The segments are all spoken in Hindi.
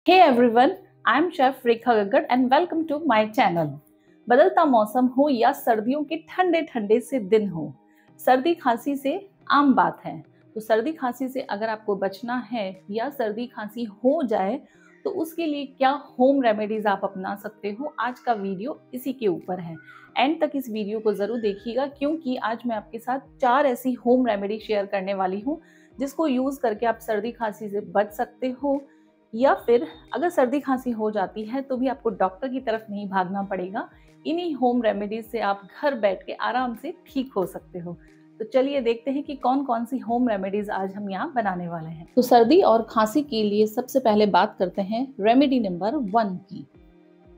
Hey everyone, I'm Chef Rekha Gaggad and welcome to my channel। बदलता मौसम हो या सर्दियों के ठंडे ठंडे से दिन हो, सर्दी खांसी से आम बात है। तो सर्दी खांसी से अगर आपको बचना है या सर्दी खांसी हो जाए तो उसके लिए क्या होम रेमेडीज आप अपना सकते हो, आज का वीडियो इसी के ऊपर है। एंड तक इस वीडियो को जरूर देखिएगा क्योंकि आज मैं आपके साथ 4 ऐसी होम रेमेडी शेयर करने वाली हूँ जिसको यूज करके आप सर्दी खांसी से बच सकते हो, या फिर अगर सर्दी खांसी हो जाती है तो भी आपको डॉक्टर की तरफ नहीं भागना पड़ेगा। इन्हीं होम रेमेडीज से आप घर बैठ के आराम से ठीक हो सकते हो। तो चलिए देखते हैं कि कौन कौन सी होम रेमेडीज आज हम यहाँ बनाने वाले हैं। तो सर्दी और खांसी के लिए सबसे पहले बात करते हैं रेमेडी नंबर 1 की।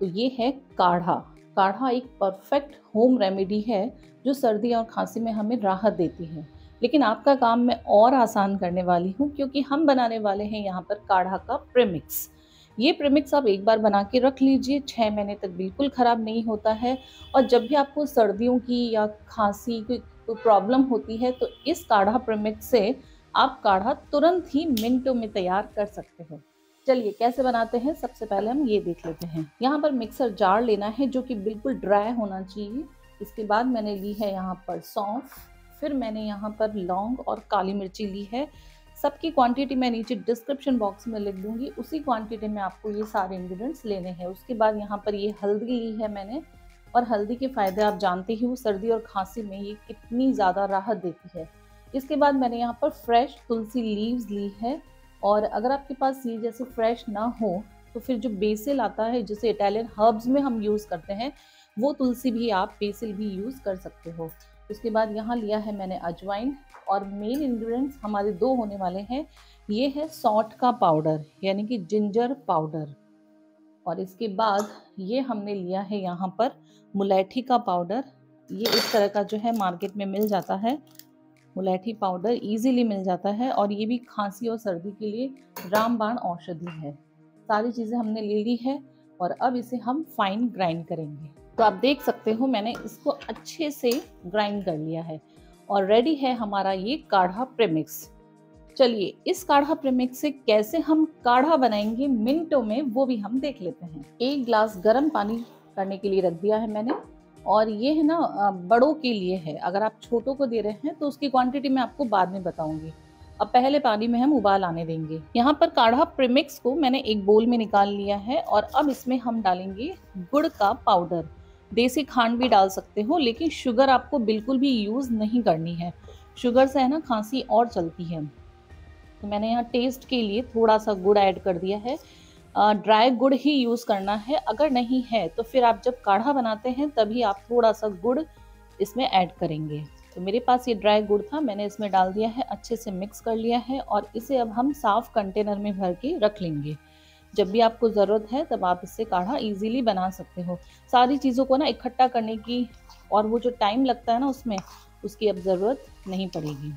तो ये है काढ़ा। काढ़ा एक परफेक्ट होम रेमेडी है जो सर्दी और खांसी में हमें राहत देती है। लेकिन आपका काम मैं और आसान करने वाली हूँ क्योंकि हम बनाने वाले हैं यहाँ पर काढ़ा का प्रीमिक्स। ये प्रीमिक्स आप एक बार बना के रख लीजिए, 6 महीने तक बिल्कुल ख़राब नहीं होता है। और जब भी आपको सर्दियों की या खांसी की कोई प्रॉब्लम होती है तो इस काढ़ा प्रीमिक्स से आप काढ़ा तुरंत ही मिनटों में तैयार कर सकते हो। चलिए कैसे बनाते हैं, सबसे पहले हम ये देख लेते हैं। यहाँ पर मिक्सर जार लेना है जो कि बिल्कुल ड्राई होना चाहिए। इसके बाद मैंने ली है यहाँ पर सौंफ, फिर मैंने यहाँ पर लौंग और काली मिर्ची ली है। सबकी क्वांटिटी मैं नीचे डिस्क्रिप्शन बॉक्स में लिख दूंगी, उसी क्वांटिटी में आपको ये सारे इंग्रेडिएंट्स लेने हैं। उसके बाद यहाँ पर ये हल्दी ली है मैंने, और हल्दी के फ़ायदे आप जानते ही हो, सर्दी और खांसी में ये कितनी ज़्यादा राहत देती है। इसके बाद मैंने यहाँ पर फ्रेश तुलसी लीव्स ली है, और अगर आपके पास ये जैसे फ्रेश ना हो तो फिर जो बेसिल आता है जिसे इटालियन हर्ब्स में हम यूज़ करते हैं, वो तुलसी भी आप बेसिल भी यूज़ कर सकते हो। उसके बाद यहाँ लिया है मैंने अजवाइन, और मेन इंग्रेडिएंट्स हमारे 2 होने वाले हैं। ये है सौंठ का पाउडर यानी कि जिंजर पाउडर, और इसके बाद ये हमने लिया है यहाँ पर मुलैठी का पाउडर। ये इस तरह का जो है मार्केट में मिल जाता है, मुलैठी पाउडर इजीली मिल जाता है, और ये भी खांसी और सर्दी के लिए रामबाण औषधि है। सारी चीज़ें हमने ले ली है और अब इसे हम फाइन ग्राइंड करेंगे। तो आप देख सकते हो मैंने इसको अच्छे से ग्राइंड कर लिया है और रेडी है हमारा ये काढ़ा प्रीमिक्स। चलिए इस काढ़ा प्रीमिक्स से कैसे हम काढ़ा बनाएंगे मिनटों में, वो भी हम देख लेते हैं। 1 गिलास गर्म पानी करने के लिए रख दिया है मैंने, और ये है ना बड़ों के लिए है। अगर आप छोटों को दे रहे हैं तो उसकी क्वांटिटी मैं आपको बाद में बताऊंगी। अब पहले पानी में हम उबाल आने देंगे। यहाँ पर काढ़ा प्रीमिक्स को मैंने एक बोल में निकाल लिया है, और अब इसमें हम डालेंगे गुड़ का पाउडर। देसी खांड भी डाल सकते हो, लेकिन शुगर आपको बिल्कुल भी यूज नहीं करनी है। शुगर से है ना खांसी और चलती है। तो मैंने यहाँ टेस्ट के लिए थोड़ा सा गुड़ ऐड कर दिया है। ड्राई गुड़ ही यूज़ करना है, अगर नहीं है तो फिर आप जब काढ़ा बनाते हैं तभी आप थोड़ा सा गुड़ इसमें ऐड करेंगे। तो मेरे पास ये ड्राई गुड़ था, मैंने इसमें डाल दिया है, अच्छे से मिक्स कर लिया है, और इसे अब हम साफ कंटेनर में भर के रख लेंगे। जब भी आपको ज़रूरत है तब आप इससे काढ़ा इजीली बना सकते हो। सारी चीज़ों को ना इकट्ठा करने की और वो जो टाइम लगता है ना उसमें, उसकी अब ज़रूरत नहीं पड़ेगी।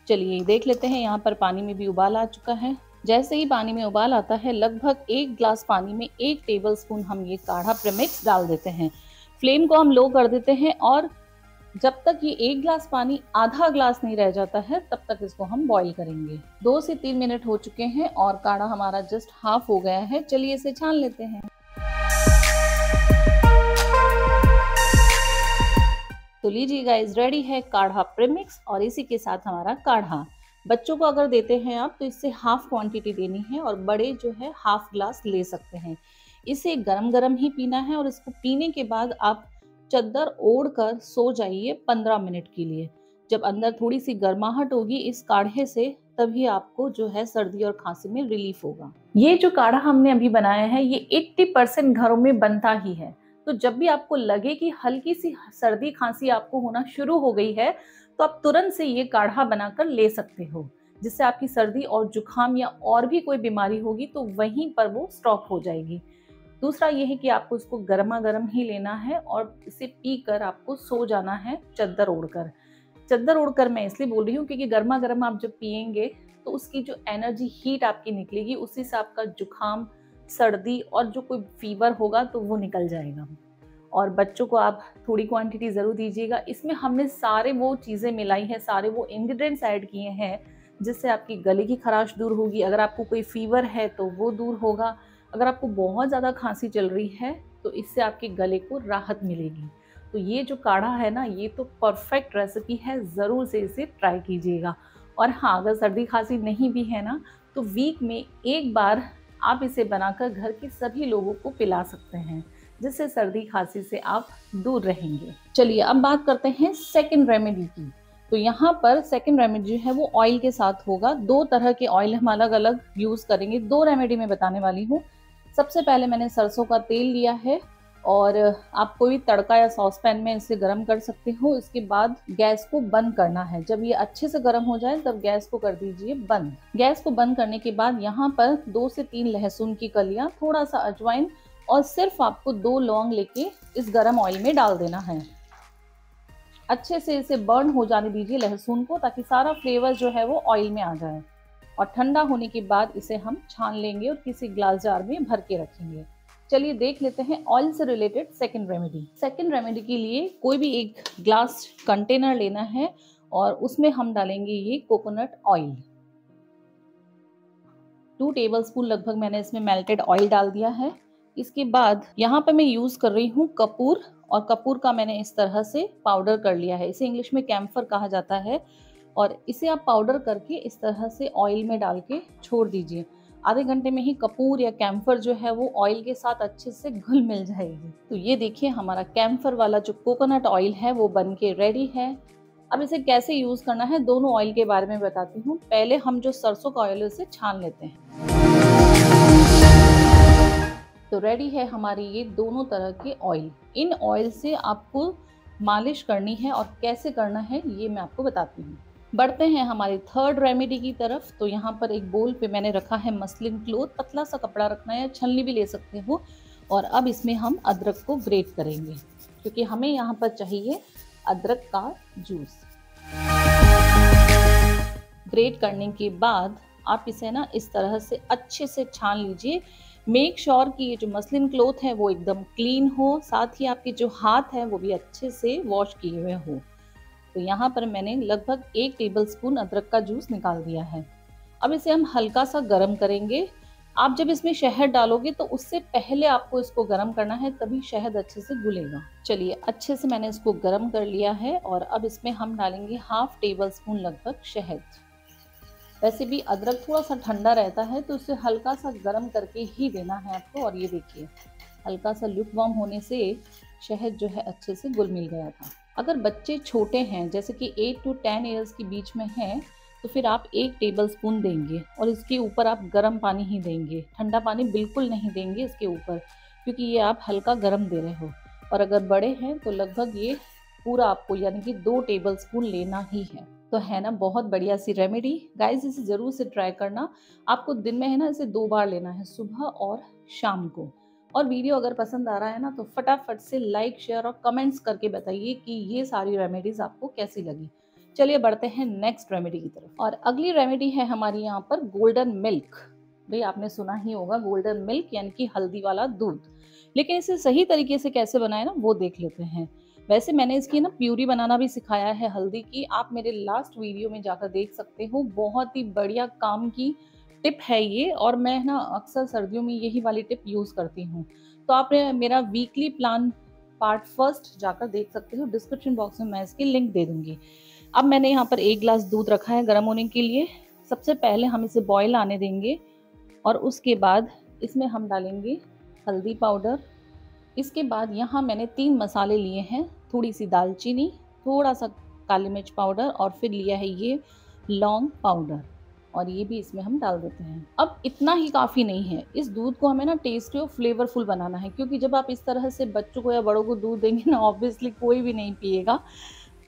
चलिए देख लेते हैं, यहाँ पर पानी में भी उबाल आ चुका है। जैसे ही पानी में उबाल आता है, लगभग 1 गिलास पानी में 1 टेबलस्पून हम ये काढ़ा प्रीमिक्स डाल देते हैं। फ्लेम को हम लो कर देते हैं, और जब तक ये 1 गिलास पानी आधा गिलास नहीं रह जाता है तब तक इसको हम बॉईल करेंगे। 2 से 3 मिनट हो चुके हैं और काढ़ा हमारा जस्ट हाफ हो गया है। चलिए इसे छान लेते हैं। तो लीजिए गाइस, रेडी है काढ़ा प्रीमिक्स, और इसी के साथ हमारा काढ़ा। बच्चों को अगर देते हैं आप तो इससे हाफ क्वांटिटी देनी है, और बड़े जो है हाफ ग्लास ले सकते हैं। इसे गरम गरम ही पीना है, और इसको पीने के बाद आप चद्दर ओढ़ कर सो जाइए 15 मिनट के लिए। जब अंदर थोड़ी सी गर्माहट होगी इस काढ़े से, तभी आपको जो है सर्दी और खांसी में रिलीफ होगा। ये जो काढ़ा हमने अभी बनाया है ये 80% घरों में बनता ही है। तो जब भी आपको लगे कि हल्की सी सर्दी खांसी आपको होना शुरू हो गई है तो आप तुरंत से ये काढ़ा बनाकर ले सकते हो, जिससे आपकी सर्दी और जुकाम या और भी कोई बीमारी होगी तो वहीं पर वो स्टॉप हो जाएगी। दूसरा ये है कि आपको इसको गर्मा गर्म ही लेना है, और इसे पीकर आपको सो जाना है चद्दर ओढ़कर। चद्दर ओढ़कर मैं इसलिए बोल रही हूँ क्योंकि गर्मा गर्म आप जब पियेंगे तो उसकी जो एनर्जी हीट आपकी निकलेगी, उसी से आपका जुकाम, सर्दी और जो कोई फीवर होगा तो वो निकल जाएगा। और बच्चों को आप थोड़ी क्वांटिटी ज़रूर दीजिएगा। इसमें हमने सारे वो चीज़ें मिलाई हैं, सारे वो इंग्रेडिएंट्स ऐड किए हैं जिससे आपकी गले की खराश दूर होगी। अगर आपको कोई फीवर है तो वो दूर होगा। अगर आपको बहुत ज़्यादा खांसी चल रही है तो इससे आपके गले को राहत मिलेगी। तो ये जो काढ़ा है ना, ये तो परफेक्ट रेसिपी है, ज़रूर से इसे ट्राई कीजिएगा। और हाँ, अगर सर्दी खांसी नहीं भी है ना, तो वीक में एक बार आप इसे बनाकर घर के सभी लोगों को पिला सकते हैं, जिससे सर्दी खांसी से आप दूर रहेंगे। चलिए अब बात करते हैं सेकंड रेमेडी की। तो यहाँ पर सेकंड रेमेडी जो है वो ऑयल के साथ होगा। 2 तरह के ऑयल हम अलग अलग यूज़ करेंगे। 2 रेमेडी मैं बताने वाली हूँ। सबसे पहले मैंने सरसों का तेल लिया है और आप कोई तड़का या सॉस पैन में इसे गर्म कर सकते हो। इसके बाद गैस को बंद करना है। जब ये अच्छे से गर्म हो जाए तब गैस को कर दीजिए बंद। गैस को बंद करने के बाद यहाँ पर 2 से 3 लहसुन की कलियां, थोड़ा सा अजवाइन और सिर्फ आपको 2 लौंग लेके इस गर्म ऑयल में डाल देना है। अच्छे से इसे बर्न हो जाने दीजिए लहसुन को, ताकि सारा फ्लेवर जो है वो ऑयल में आ जाए। और ठंडा होने के बाद इसे हम छान लेंगे और किसी ग्लास जार में भर के रखेंगे। चलिए देख लेते हैं ऑयल से related second remedy. Second remedy के लिए कोई भी एक ग्लास कंटेनर लेना है और उसमें हम डालेंगे ये कोकोनट ऑयल। 2 टेबलस्पून लगभग मैंने इसमें मेल्टेड ऑयल डाल दिया है। इसके बाद यहाँ पे मैं यूज कर रही हूँ कपूर, और कपूर का मैंने इस तरह से पाउडर कर लिया है। इसे इंग्लिश में कैम्फर कहा जाता है। और इसे आप पाउडर करके इस तरह से ऑयल में डाल के छोड़ दीजिए। आधे घंटे में ही कपूर या कैम्फर जो है वो ऑयल के साथ अच्छे से घुल मिल जाएगी। तो ये देखिए हमारा कैम्फर वाला जो कोकोनट ऑयल है वो बन के रेडी है। अब इसे कैसे यूज करना है दोनों ऑयल के बारे में बताती हूँ। पहले हम जो सरसों का ऑयल है उसे छान लेते हैं। तो रेडी है हमारी ये दोनों तरह के ऑयल। इन ऑयल से आपको मालिश करनी है और कैसे करना है ये मैं आपको बताती हूँ। बढ़ते हैं हमारी थर्ड रेमेडी की तरफ। तो यहाँ पर एक बोल पे मैंने रखा है मसलिन क्लोथ, पतला सा कपड़ा रखना है या छलनी भी ले सकते हो। और अब इसमें हम अदरक को ग्रेट करेंगे, क्योंकि हमें यहाँ पर चाहिए अदरक का जूस। ग्रेट करने के बाद आप इसे ना इस तरह से अच्छे से छान लीजिए। मेक श्योर कि ये जो मसलिन क्लोथ है वो एकदम क्लीन हो, साथ ही आपके जो हाथ है वो भी अच्छे से वॉश किए हुए हो। तो यहाँ पर मैंने लगभग 1 टेबलस्पून अदरक का जूस निकाल दिया है। अब इसे हम हल्का सा गर्म करेंगे। आप जब इसमें शहद डालोगे तो उससे पहले आपको इसको गर्म करना है, तभी शहद अच्छे से घुलेगा। चलिए अच्छे से मैंने इसको गर्म कर लिया है और अब इसमें हम डालेंगे 1/2 टेबलस्पून लगभग शहद। वैसे भी अदरक थोड़ा सा ठंडा रहता है तो उसे हल्का सा गर्म करके ही देना है आपको। और ये देखिए हल्का सा लुकवार्म होने से शहद जो है अच्छे से घुल मिल गया था। अगर बच्चे छोटे हैं जैसे कि 8 to 10 ईयर्स के बीच में हैं तो फिर आप 1 टेबलस्पून देंगे और इसके ऊपर आप गर्म पानी ही देंगे। ठंडा पानी बिल्कुल नहीं देंगे इसके ऊपर, क्योंकि ये आप हल्का गर्म दे रहे हो। और अगर बड़े हैं तो लगभग ये पूरा आपको यानी कि 2 टेबलस्पून लेना ही है। तो है ना बहुत बढ़िया सी रेमेडी। गाइस इसे ज़रूर से ट्राई करना। आपको दिन में है ना इसे 2 बार लेना है, सुबह और शाम को। और वीडियो अगर पसंद आ रहा है ना तो फटाफट से लाइक, शेयर और कमेंट्स करके बताइए कि ये सारी रेमेडीज आपको कैसी लगी। चलिए बढ़ते हैं नेक्स्ट रेमेडी की तरफ। और अगली रेमेडी है हमारी यहाँ पर गोल्डन मिल्क। भाई आपने सुना ही होगा गोल्डन मिल्क यानी कि हल्दी वाला दूध। लेकिन इसे सही तरीके से कैसे बनाए ना वो देख लेते हैं। वैसे मैंने इसकी ना प्यूरी बनाना भी सिखाया है हल्दी की, आप मेरे लास्ट वीडियो में जाकर देख सकते हो। बहुत ही बढ़िया काम की टिप है ये, और मैं ना अक्सर सर्दियों में यही वाली टिप यूज़ करती हूँ। तो आप मेरा वीकली प्लान पार्ट 1 जाकर देख सकते हो। डिस्क्रिप्शन बॉक्स में मैं इसकी लिंक दे दूँगी। अब मैंने यहाँ पर 1 गिलास दूध रखा है गर्म होने के लिए। सबसे पहले हम इसे बॉयल आने देंगे और उसके बाद इसमें हम डालेंगे हल्दी पाउडर। इसके बाद यहाँ मैंने 3 मसाले लिए हैं, थोड़ी सी दालचीनी, थोड़ा सा काली मिर्च पाउडर और फिर लिया है ये लौंग पाउडर, और ये भी इसमें हम डाल देते हैं। अब इतना ही काफ़ी नहीं है, इस दूध को हमें ना टेस्टी और फ्लेवरफुल बनाना है, क्योंकि जब आप इस तरह से बच्चों को या बड़ों को दूध देंगे ना ऑब्वियसली कोई भी नहीं पिएगा।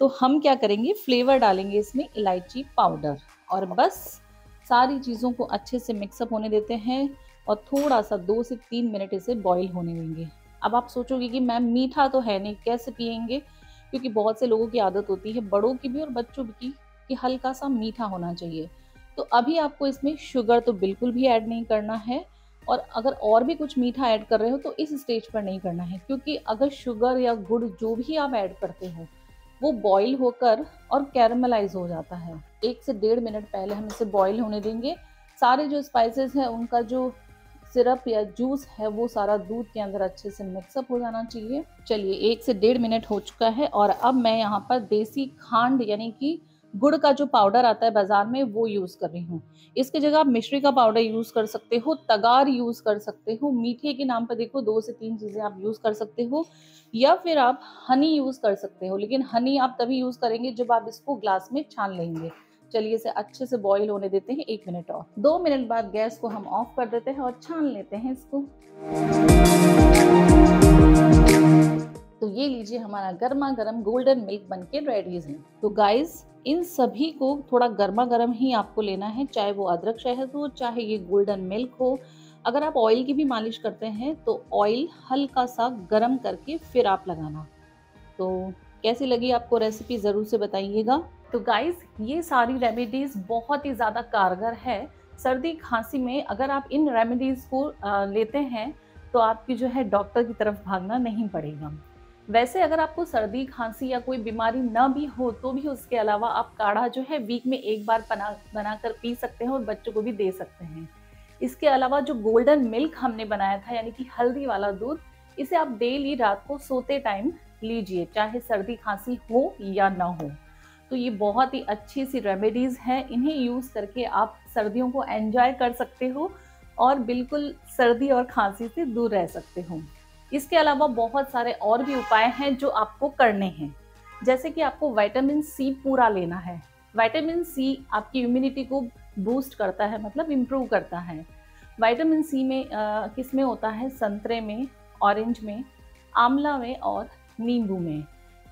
तो हम क्या करेंगे, फ्लेवर डालेंगे इसमें इलायची पाउडर, और बस सारी चीज़ों को अच्छे से मिक्सअप होने देते हैं और थोड़ा सा 2 से 3 मिनट इसे बॉईल होने देंगे। अब आप सोचोगे कि मैम मीठा तो है नहीं, कैसे पियेंगे, क्योंकि बहुत से लोगों की आदत होती है, बड़ों की भी और बच्चों की, कि हल्का सा मीठा होना चाहिए। तो अभी आपको इसमें शुगर तो बिल्कुल भी ऐड नहीं करना है, और अगर और भी कुछ मीठा ऐड कर रहे हो तो इस स्टेज पर नहीं करना है, क्योंकि अगर शुगर या गुड़ जो भी आप ऐड करते हो वो बॉईल होकर और कैरमलाइज हो जाता है। 1 से 1.5 मिनट पहले हम इसे बॉईल होने देंगे। सारे जो स्पाइसेस हैं उनका जो सिरप या जूस है वो सारा दूध के अंदर अच्छे से मिक्सअप हो जाना चाहिए। चलिए 1 से 1.5 मिनट हो चुका है और अब मैं यहाँ पर देसी खांड यानी कि गुड़ का जो पाउडर आता है बाजार में वो यूज़ कर रही हूँ। इसकी जगह आप मिश्री का पाउडर यूज़ कर सकते हो, तगार यूज़ कर सकते हो, मीठे के नाम पर देखो 2 से 3 चीज़ें आप यूज़ कर सकते हो, या फिर आप हनी यूज़ कर सकते हो। लेकिन हनी आप तभी यूज़ करेंगे जब आप इसको ग्लास में छान लेंगे। चलिए इसे अच्छे से बॉईल होने देते हैं 1 मिनट और। 2 मिनट बाद गैस को हम ऑफ कर देते हैं और छान लेते हैं इसको। तो ये लीजिए हमारा गर्मा गर्म गोल्डन मिल्क बनके रेडी है। तो गाइस इन सभी को थोड़ा गर्मा गर्म ही आपको लेना है, चाहे वो अदरक शहद हो, चाहे ये गोल्डन मिल्क हो। अगर आप ऑयल की भी मालिश करते हैं तो ऑयल हल्का सा गर्म करके फिर आप लगाना। तो कैसी लगी आपको रेसिपी ज़रूर से बताइएगा। तो गाइस ये सारी रेमेडीज़ बहुत ही ज़्यादा कारगर है सर्दी खांसी में। अगर आप इन रेमेडीज़ को लेते हैं तो आपकी जो है डॉक्टर की तरफ भागना नहीं पड़ेगा। वैसे अगर आपको सर्दी खांसी या कोई बीमारी ना भी हो तो भी उसके अलावा आप काढ़ा जो है वीक में एक बार बनाकर पी सकते हैं और बच्चों को भी दे सकते हैं। इसके अलावा जो गोल्डन मिल्क हमने बनाया था यानी कि हल्दी वाला दूध, इसे आप डेली रात को सोते टाइम लीजिए, चाहे सर्दी खांसी हो या ना हो। तो ये बहुत ही अच्छी सी रेमेडीज़ हैं, इन्हें यूज़ करके आप सर्दियों को एंजॉय कर सकते हो और बिल्कुल सर्दी और खांसी से दूर रह सकते हो। इसके अलावा बहुत सारे और भी उपाय हैं जो आपको करने हैं, जैसे कि आपको विटामिन सी पूरा लेना है। विटामिन सी आपकी इम्यूनिटी को बूस्ट करता है, मतलब इम्प्रूव करता है। विटामिन सी में किस में होता है? संतरे में, ऑरेंज में, आंवला में और नींबू में।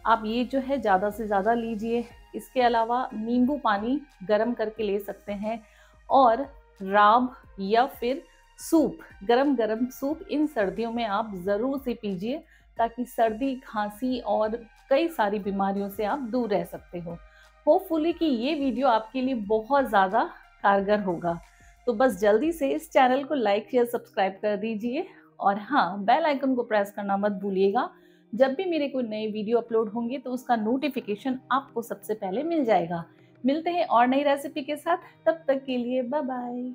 आप ये जो है ज़्यादा से ज़्यादा लीजिए। इसके अलावा नींबू पानी गर्म करके ले सकते हैं और राब या फिर सूप, गरम गरम सूप इन सर्दियों में आप ज़रूर से पीजिए, ताकि सर्दी खांसी और कई सारी बीमारियों से आप दूर रह सकते हो। होपफुली कि ये वीडियो आपके लिए बहुत ज़्यादा कारगर होगा। तो बस जल्दी से इस चैनल को लाइक शेयर सब्सक्राइब कर दीजिए और हाँ, बेल आइकन को प्रेस करना मत भूलिएगा। जब भी मेरे कोई नए वीडियो अपलोड होंगे तो उसका नोटिफिकेशन आपको सबसे पहले मिल जाएगा। मिलते हैं और नई रेसिपी के साथ, तब तक के लिए बाय बाय।